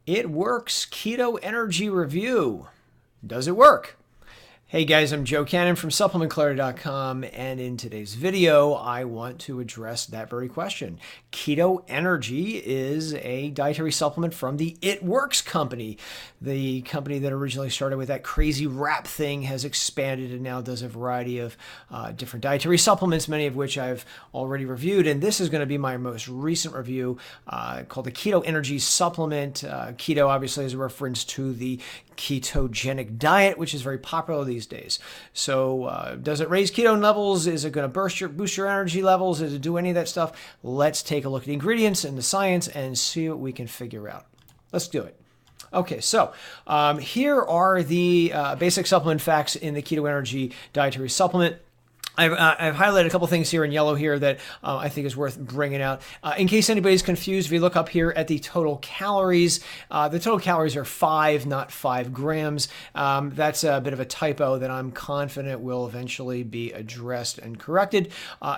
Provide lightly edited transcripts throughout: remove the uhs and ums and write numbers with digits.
It Works Keto Energy Review. Does it work? Hey guys, I'm Joe Cannon from SupplementClarity.com, and in today's video, I want to address that very question. Keto Energy is a dietary supplement from the It Works company. The company that originally started with that crazy wrap thing has expanded and now does a variety of different dietary supplements, many of which I've already reviewed. And this is going to be my most recent review called the Keto Energy Supplement. Keto obviously is a reference to the ketogenic diet, which is very popular these days. So does it raise ketone levels? Is it going to boost your energy levels? Does it do any of that stuff? Let's take a look at the ingredients and the science and see what we can figure out. Let's do it. Okay, so here are the basic supplement facts in the Keto Energy dietary supplement. I've highlighted a couple things here in yellow here that I think is worth bringing out. In case anybody's confused, if you look up here at the total calories, the total calories are 5, not 5 grams. That's a bit of a typo that I'm confident will eventually be addressed and corrected.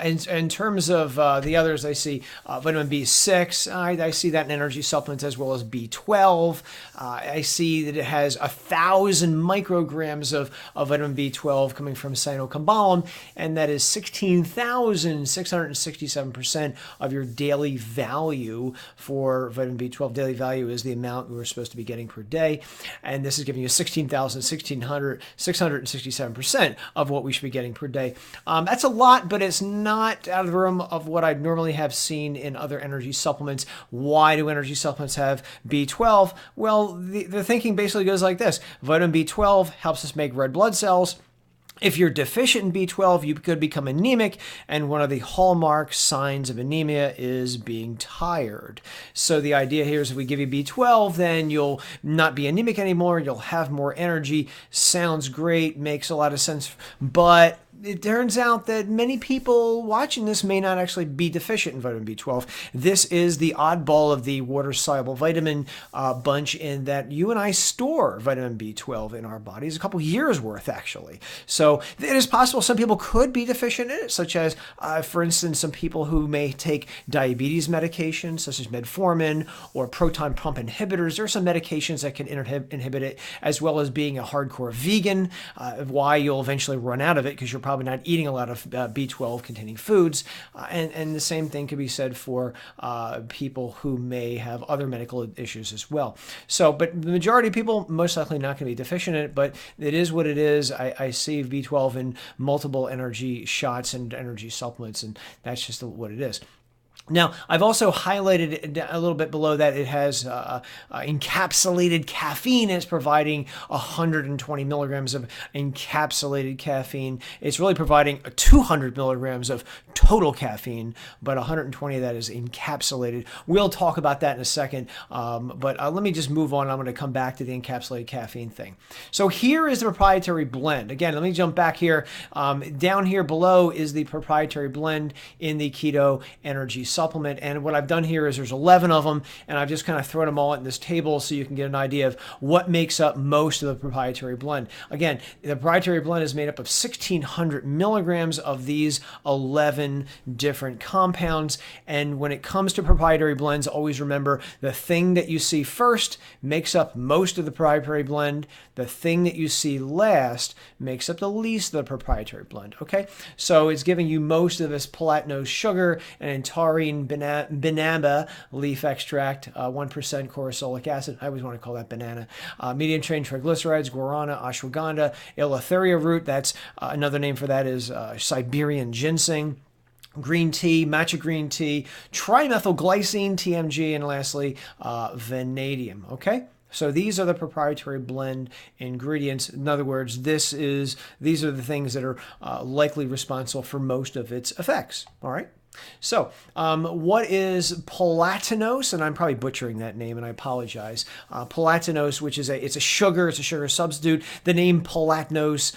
In terms of the others, I see vitamin B6. I see that in energy supplements as well as B12. I see that it has 1,000 micrograms of vitamin B12 coming from cyanocobalamin, and that is 16,667% of your daily value for vitamin B12. Daily value is the amount we're supposed to be getting per day, and this is giving you 667% of what we should be getting per day. That's a lot, but it's not out of the realm of what I'd normally have seen in other energy supplements. Why do energy supplements have B12? Well, the thinking basically goes like this. Vitamin B12 helps us make red blood cells. If you're deficient in B12, you could become anemic, and one of the hallmark signs of anemia is being tired. So the idea here is if we give you B12, then you'll not be anemic anymore, you'll have more energy. Sounds great, makes a lot of sense, but it turns out that many people watching this may not actually be deficient in vitamin B12. This is the oddball of the water-soluble vitamin bunch in that you and I store vitamin B12 in our bodies, a couple years worth actually. So it is possible some people could be deficient in it, such as, for instance, some people who may take diabetes medications, such as metformin or proton pump inhibitors. There are some medications that can inhibit it, as well as being a hardcore vegan, why you'll eventually run out of it because you're probably not eating a lot of B12 containing foods. And the same thing could be said for people who may have other medical issues as well. So, but the majority of people most likely not going to be deficient in it, but it is what it is. I see B12 in multiple energy shots and energy supplements, and that's just what it is. Now, I've also highlighted a little bit below that it has encapsulated caffeine. It's providing 120 milligrams of encapsulated caffeine. It's really providing 200 milligrams of total caffeine, but 120 of that is encapsulated. We'll talk about that in a second, but let me just move on. I'm going to come back to the encapsulated caffeine thing. So here is the proprietary blend. Again, let me jump back here. Down here below is the proprietary blend in the Keto Energy supplement, and what I've done here is there's 11 of them, and I've just kind of thrown them all in this table so you can get an idea of what makes up most of the proprietary blend. Again, the proprietary blend is made up of 1,600 milligrams of these 11 different compounds, and when it comes to proprietary blends, always remember the thing that you see first makes up most of the proprietary blend. The thing that you see last makes up the least of the proprietary blend, okay? So it's giving you most of this Palatiose sugar and taurine banana leaf extract, 1% corosolic acid. I always want to call that banana. Medium chain triglycerides, guarana, ashwagandha, eleutheria root. That's another name for that is Siberian ginseng. Green tea, matcha green tea, trimethylglycine, TMG, and lastly, vanadium. Okay? So these are the proprietary blend ingredients. In other words, these are the things that are likely responsible for most of its effects. All right? So, what is Palatiose? And I'm probably butchering that name, and I apologize. Palatiose, which is it's a sugar substitute. The name Palatiose,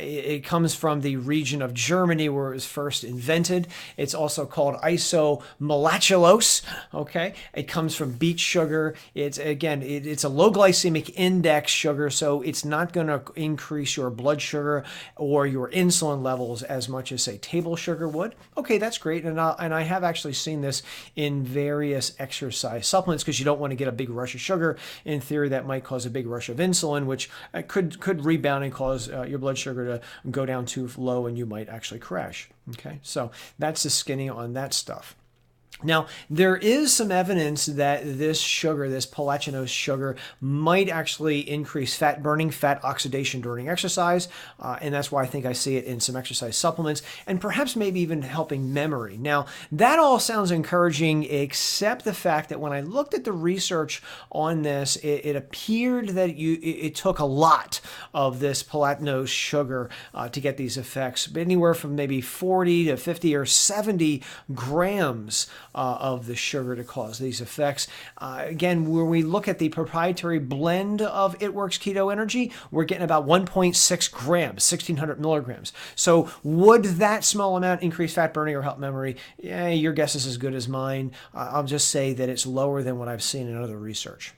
it comes from the region of Germany where it was first invented. It's also called Isomaltulose. Okay, it comes from beet sugar. It's a low glycemic index sugar, so it's not going to increase your blood sugar or your insulin levels as much as say table sugar would. Okay, that's great. great. And I have actually seen this in various exercise supplements, because you don't want to get a big rush of sugar. In theory, that might cause a big rush of insulin, which could rebound and cause your blood sugar to go down too low, and you might actually crash. Okay, so that's the skinny on that stuff. Now, there is some evidence that this sugar, this Palatiose sugar, might actually increase fat burning, fat oxidation during exercise, and that's why I think I see it in some exercise supplements, and perhaps maybe even helping memory. Now, that all sounds encouraging, except the fact that when I looked at the research on this, it appeared that it took a lot of this Palatiose sugar to get these effects, anywhere from maybe 40 to 50 or 70 grams of the sugar to cause these effects. Again, when we look at the proprietary blend of It Works Keto Energy, we're getting about 1.6 grams, 1,600 milligrams. So would that small amount increase fat burning or help memory? Yeah, your guess is as good as mine. I'll just say that it's lower than what I've seen in other research.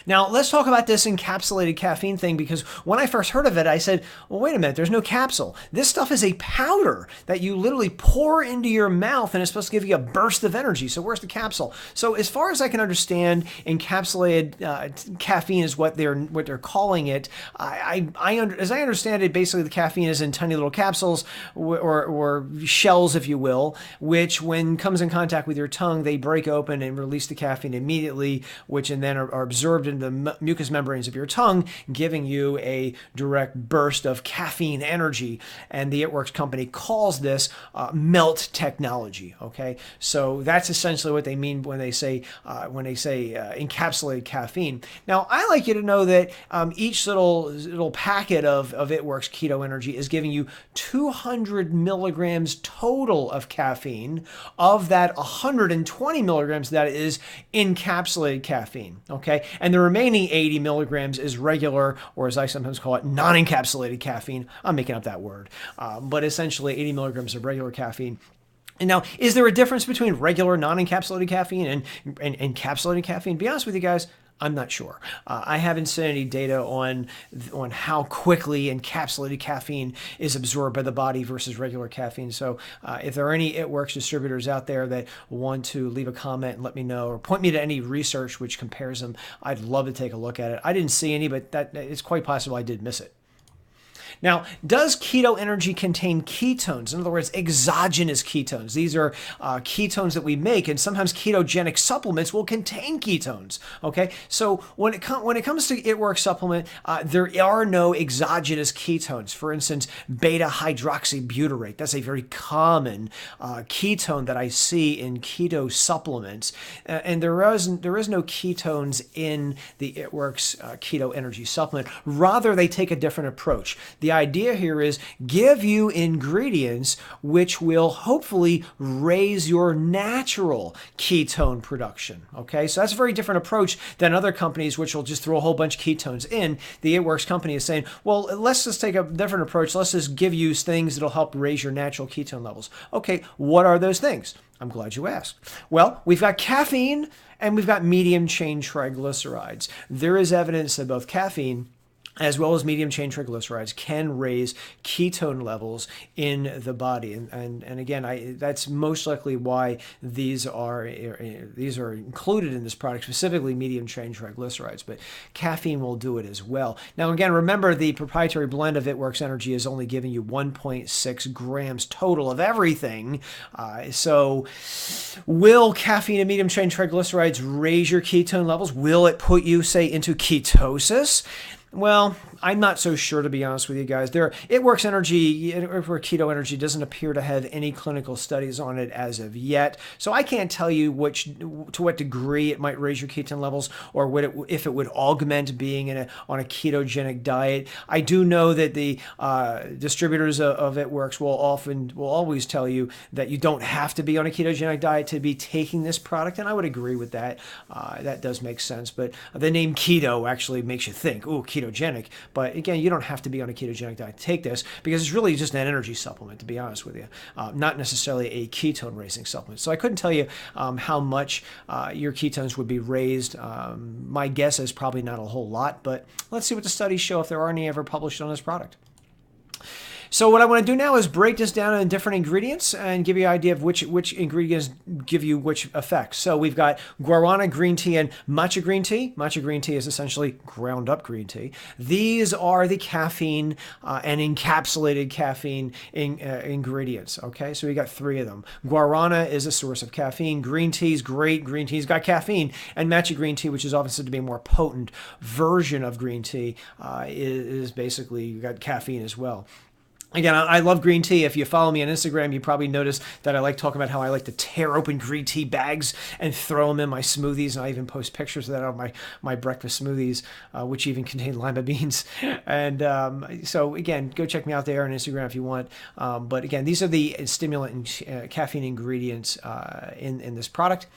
Now, let's talk about this encapsulated caffeine thing, because when I first heard of it, I said, well, wait a minute, there's no capsule. This stuff is a powder that you literally pour into your mouth, and it's supposed to give you a burst of energy. So where's the capsule? So as far as I can understand, encapsulated caffeine is what they're calling it. As I understand it, basically the caffeine is in tiny little capsules or shells, if you will, which when comes in contact with your tongue, they break open and release the caffeine immediately, which and then are absorbed into the mucous membranes of your tongue, giving you a direct burst of caffeine energy. And the It Works company calls this melt technology. Okay, so that's essentially what they mean when they say encapsulated caffeine. Now, I like you to know that each little packet of It Works Keto Energy is giving you 200 milligrams total of caffeine. Of that, 120 milligrams that is encapsulated caffeine. Okay, and the remaining 80 milligrams is regular, or as I sometimes call it, non-encapsulated caffeine. I'm making up that word. But essentially 80 milligrams of regular caffeine. And now, is there a difference between regular non-encapsulated caffeine and encapsulated caffeine? To be honest with you guys, I'm not sure. I haven't seen any data on how quickly encapsulated caffeine is absorbed by the body versus regular caffeine. So if there are any It Works distributors out there that want to leave a comment and let me know, or point me to any research which compares them, I'd love to take a look at it. I didn't see any, but it's quite possible I did miss it. Now, does keto energy contain ketones? In other words, exogenous ketones. These are ketones that we make, and sometimes ketogenic supplements will contain ketones. Okay, so when it comes to It Works supplement, there are no exogenous ketones. For instance, beta hydroxybutyrate. That's a very common ketone that I see in keto supplements, and there is no ketones in the It Works Keto Energy supplement. Rather, they take a different approach. The idea here is give you ingredients which will hopefully raise your natural ketone production. Okay, so that's a very different approach than other companies which will just throw a whole bunch of ketones in. The It Works company is saying, well, let's just take a different approach. Let's just give you things that'll help raise your natural ketone levels. Okay, what are those things? I'm glad you asked. Well, we've got caffeine and we've got medium chain triglycerides. There is evidence that both caffeine as well as medium chain triglycerides can raise ketone levels in the body. And again, that's most likely why these are included in this product, specifically medium chain triglycerides, but caffeine will do it as well. Now, again, remember the proprietary blend of It Works Energy is only giving you 1.6 grams total of everything. So will caffeine and medium chain triglycerides raise your ketone levels? Will it put you, say, into ketosis? Well, I'm not so sure, to be honest with you guys. It Works Energy, or Keto Energy, doesn't appear to have any clinical studies on it as of yet. So I can't tell you to what degree it might raise your ketone levels, or if it would augment being on a ketogenic diet. I do know that the distributors of It Works will always tell you that you don't have to be on a ketogenic diet to be taking this product, and I would agree with that. That does make sense. But the name keto actually makes you think, ooh, ketogenic. But again, you don't have to be on a ketogenic diet to take this, because it's really just an energy supplement, to be honest with you, not necessarily a ketone raising supplement. So I couldn't tell you how much your ketones would be raised. My guess is probably not a whole lot, but let's see what the studies show, if there are any ever published on this product. So what I want to do now is break this down in different ingredients and give you an idea of which ingredients give you which effects. So we've got guarana green tea and matcha green tea. Matcha green tea is essentially ground up green tea. These are the caffeine and encapsulated caffeine ingredients. Okay, so we got 3 of them. Guarana is a source of caffeine. Green tea is great. Green tea's got caffeine. And matcha green tea, which is often said to be a more potent version of green tea, is basically got caffeine as well. Again, I love green tea. If you follow me on Instagram, you probably noticed that I like talking about how I like to tear open green tea bags and throw them in my smoothies. And I even post pictures of that on my breakfast smoothies, which even contain lima beans. And so, again, go check me out there on Instagram if you want. But again, these are the stimulant and caffeine ingredients in this product.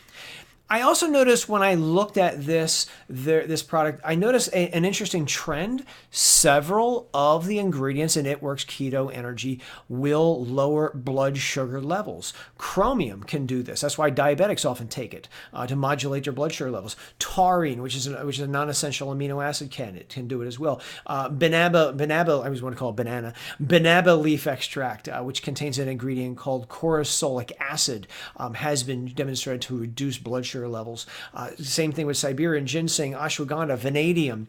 I also noticed when I looked at this product, I noticed an interesting trend. Several of the ingredients in It Works Keto Energy will lower blood sugar levels. Chromium can do this. That's why diabetics often take it to modulate their blood sugar levels. Taurine, which is a non-essential amino acid, can do it as well. Banaba, I always want to call it banana. Banaba leaf extract, which contains an ingredient called cortisolic acid, has been demonstrated to reduce blood sugar levels. Same thing with Siberian ginseng, ashwagandha, vanadium.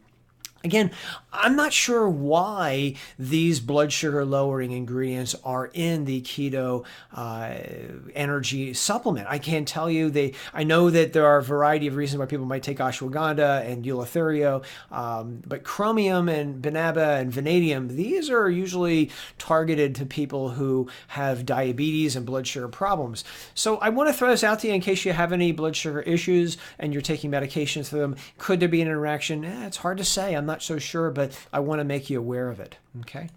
Again, I'm not sure why these blood sugar lowering ingredients are in the keto energy supplement. I can't tell you. I know that there are a variety of reasons why people might take ashwagandha and eleutherio, but chromium and banaba and vanadium, these are usually targeted to people who have diabetes and blood sugar problems. So I want to throw this out to you in case you have any blood sugar issues and you're taking medications for them. Could there be an interaction? It's hard to say. I'm not so sure, but I want to make you aware of it. Okay.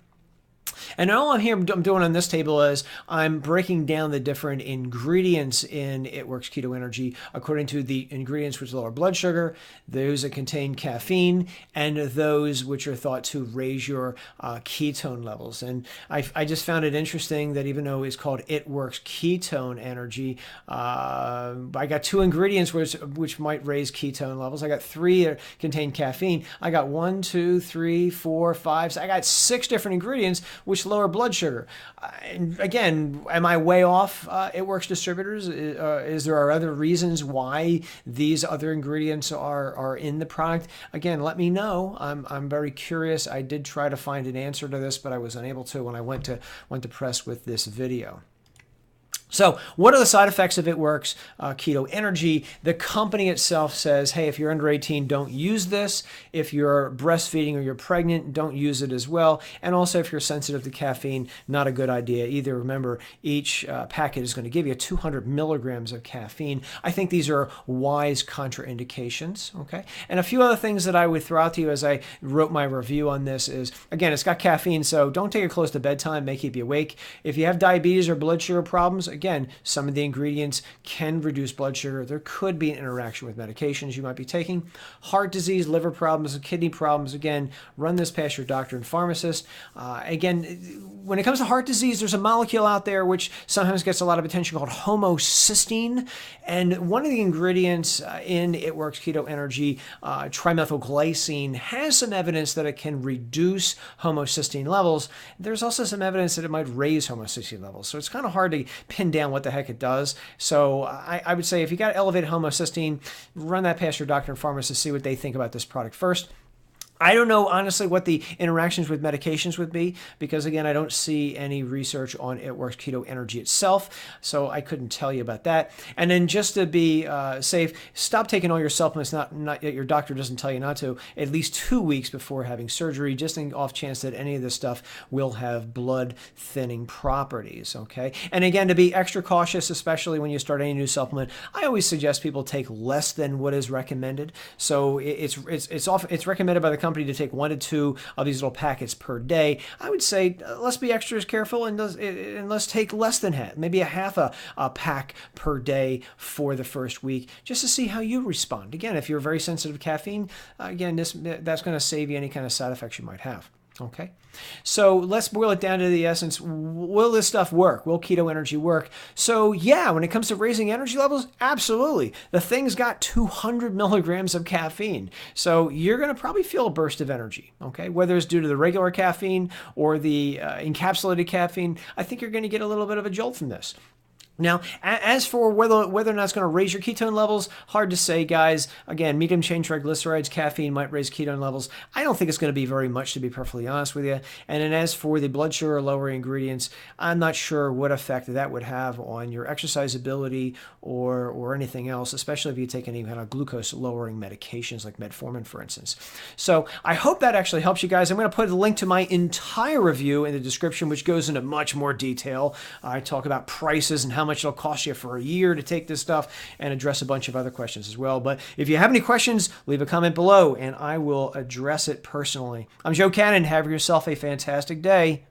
And all I'm doing on this table is I'm breaking down the different ingredients in It Works Keto Energy according to the ingredients which lower blood sugar, those that contain caffeine, and those which are thought to raise your ketone levels. And I just found it interesting that even though it's called It Works Keto Energy, I got 2 ingredients which might raise ketone levels. I got 3 that contain caffeine. I got 1, 2, 3, 4, 5. So I got 6 different ingredients which lower blood sugar. Again, am I way off, It Works distributors? Is there other reasons why these other ingredients are in the product? Again, let me know. I'm very curious. I did try to find an answer to this, but I was unable to when I went to press with this video. So what are the side effects of It Works Keto Energy? The company itself says, hey, if you're under 18, don't use this. If you're breastfeeding or you're pregnant, don't use it as well. And also if you're sensitive to caffeine, not a good idea either. Remember, each packet is going to give you 200 milligrams of caffeine. I think these are wise contraindications, okay? And a few other things that I would throw out to you as I wrote my review on this is, again, it's got caffeine, so don't take it close to bedtime, may keep you awake. If you have diabetes or blood sugar problems, again, some of the ingredients can reduce blood sugar. There could be an interaction with medications you might be taking. Heart disease, liver problems, and kidney problems, again, run this past your doctor and pharmacist. Again, when it comes to heart disease, there's a molecule out there which sometimes gets a lot of attention called homocysteine. And one of the ingredients in It Works Keto Energy, trimethylglycine, has some evidence that it can reduce homocysteine levels. There's also some evidence that it might raise homocysteine levels. So it's kind of hard to pin down what the heck it does. So I would say if you got elevated homocysteine, run that past your doctor and pharmacist, see what they think about this product first. I don't know, honestly, what the interactions with medications would be because, again, I don't see any research on It Works Keto Energy itself, so I couldn't tell you about that. And then just to be safe, stop taking all your supplements, not your doctor doesn't tell you not to, at least 2 weeks before having surgery, just in off chance that any of this stuff will have blood thinning properties, okay? And again, to be extra cautious, especially when you start any new supplement, I always suggest people take less than what is recommended. So it's recommended by the company to take 1 to 2 of these little packets per day. I would say let's be extra careful and let's take less than half, maybe a half a pack per day for the first week, just to see how you respond. Again, if you're very sensitive to caffeine, again, that's going to save you any kind of side effects you might have. Okay. So let's boil it down to the essence. Will this stuff work? Will Keto Energy work? So yeah, when it comes to raising energy levels, absolutely. The thing's got 200 milligrams of caffeine. So you're going to probably feel a burst of energy, okay? Whether it's due to the regular caffeine or the encapsulated caffeine, I think you're going to get a little bit of a jolt from this. Now, as for whether or not it's going to raise your ketone levels, hard to say, guys. Again, medium chain triglycerides, caffeine might raise ketone levels. I don't think it's going to be very much, to be perfectly honest with you. And then as for the blood sugar lowering ingredients, I'm not sure what effect that would have on your exercise ability or anything else, especially if you take any kind of glucose lowering medications like metformin, for instance. So I hope that actually helps you guys. I'm going to put a link to my entire review in the description, which goes into much more detail. I talk about prices and how much it'll cost you for a year to take this stuff and address a bunch of other questions as well. But if you have any questions, leave a comment below and I will address it personally. I'm Joe Cannon. Have yourself a fantastic day.